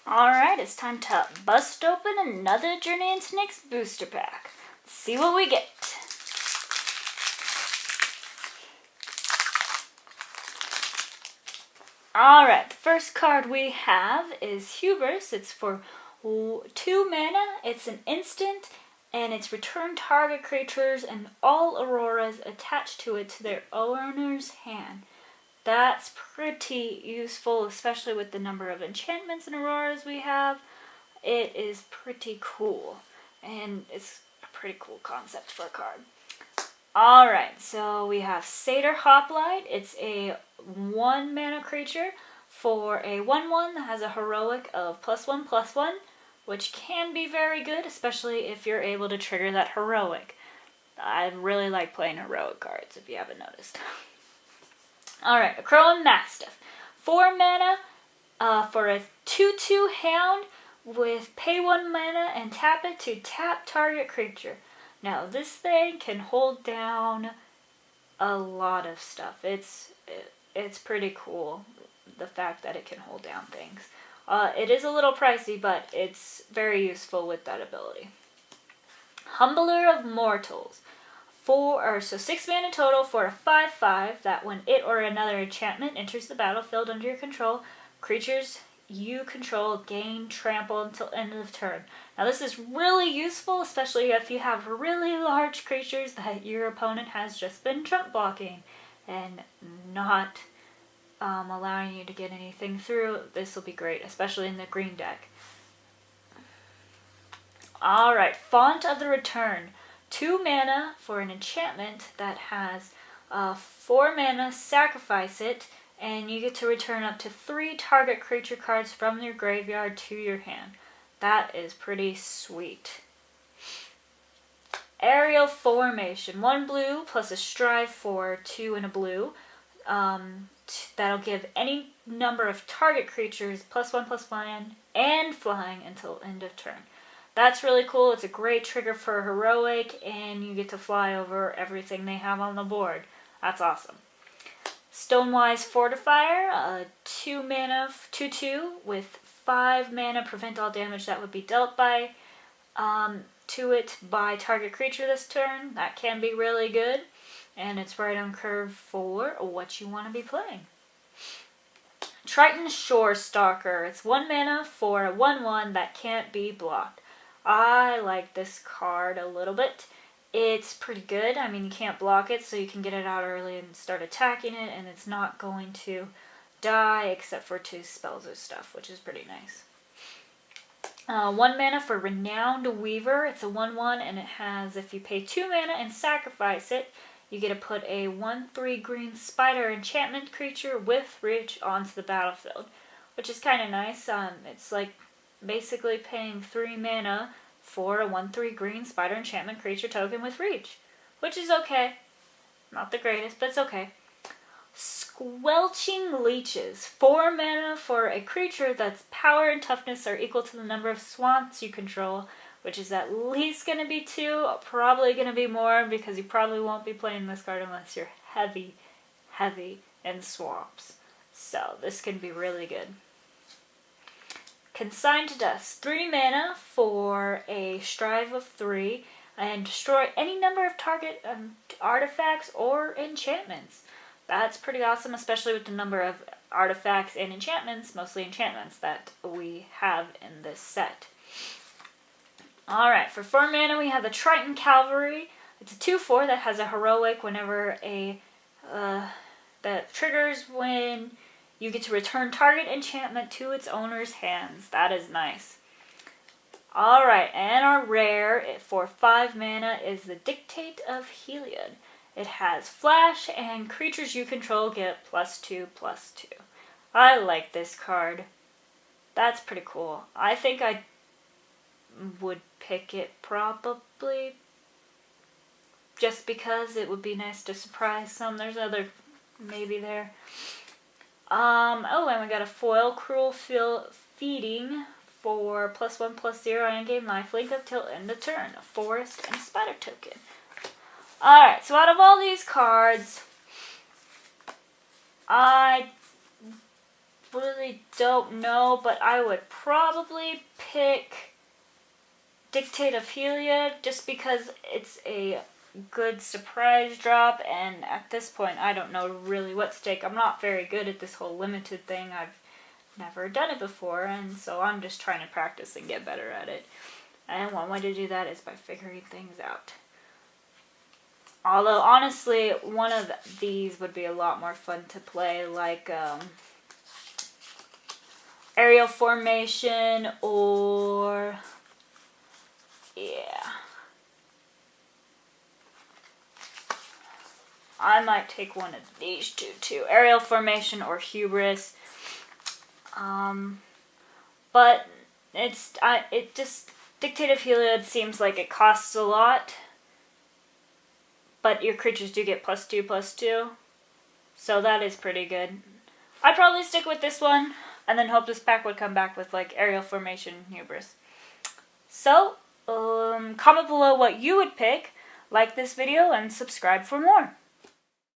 Alright, it's time to bust open another Journey into Nyx booster pack. Let's see what we get. Alright, the first card we have is Hubris. It's for 2 mana, it's an instant, and it's return target creatures and all auroras attached to it to their owner's hand. That's pretty useful, especially with the number of enchantments and auroras we have. It is pretty cool, and it's a pretty cool concept for a card. Alright, so we have Satyr Hoplite. It's a 1 mana creature for a 1/1 that has a heroic of +1/+1, which can be very good, especially if you're able to trigger that heroic. I really like playing heroic cards, if you haven't noticed. Alright, a Crowan Mastiff. 4 mana for a 2/2 hound with pay 1 mana and tap it to tap target creature. Now, this thing can hold down a lot of stuff. It's pretty cool, the fact that it can hold down things. It is a little pricey, but it's very useful with that ability. Humbler of Mortals. 6 mana total for a 5/5 that when it or another enchantment enters the battlefield under your control, creatures you control gain trample until end of turn. Now this is really useful, especially if you have really large creatures that your opponent has just been trump blocking and not allowing you to get anything through. This will be great, especially in the green deck. Alright, Font of the Return. 2 mana for an enchantment that has 4 mana, sacrifice it, and you get to return up to 3 target creature cards from your graveyard to your hand. That is pretty sweet. Aerial Formation. 1 blue plus a strive for 2 and a blue. That'll give any number of target creatures +1/+1 and flying until end of turn. That's really cool. It's a great trigger for heroic, and you get to fly over everything they have on the board. That's awesome. Stonewise Fortifier, 2 mana, 2/2 with 5 mana, prevent all damage that would be dealt by to it by target creature this turn. That can be really good, and it's right on curve for what you want to be playing. Triton Shore Stalker. It's 1 mana for a 1/1 that can't be blocked. I like this card a little bit. It's pretty good. I mean, you can't block it, so you can get it out early and start attacking it, and it's not going to die except for 2 spells or stuff, which is pretty nice. 1 mana for Renowned Weaver. It's a 1/1, and it has, if you pay 2 mana and sacrifice it, you get to put a 1/3 green spider enchantment creature with reach onto the battlefield, which is kind of nice. It's like basically paying 3 mana for a 1/3 green spider enchantment creature token with reach, which is okay. Not the greatest, but it's okay. Squelching Leeches. 4 mana for a creature that's power and toughness are equal to the number of swamps you control, which is at least going to be 2, probably going to be more, because you probably won't be playing this card unless you're heavy in swamps. So this can be really good. Consign to Dust. 3 mana for a strive of 3 and destroy any number of target artifacts or enchantments. That's pretty awesome, especially with the number of artifacts and enchantments, mostly enchantments, that we have in this set. Alright, for 4 mana we have the Triton Cavalry. It's a 2/4 that has a heroic whenever that triggers when you get to return target enchantment to its owner's hands. That is nice. Alright, and our rare for 5 mana is the Dictate of Heliod. It has flash, and creatures you control get +2/+2. I like this card. That's pretty cool. I think I would pick it probably just because it would be nice to surprise some. There's other maybe there. And we got a foil Cruel Feeding for +1/+0 endgame lifelink until end of turn. A forest and a spider token. Alright, so out of all these cards, I really don't know, but I would probably pick Dictate of Helia just because it's a good surprise drop, and at this point I don't know really what's take. I'm not very good at this whole limited thing. I've never done it before, and so I'm just trying to practice and get better at it. And one way to do that is by figuring things out. Although, honestly, one of these would be a lot more fun to play, like aerial formation or... yeah. I might take one of these two, too. Aerial formation or hubris. But it just... Dictate of Helia seems like it costs a lot. But your creatures do get +2/+2. So that is pretty good. I'd probably stick with this one. And then hope this pack would come back with like aerial formation hubris. So, comment below what you would pick. Like this video and subscribe for more.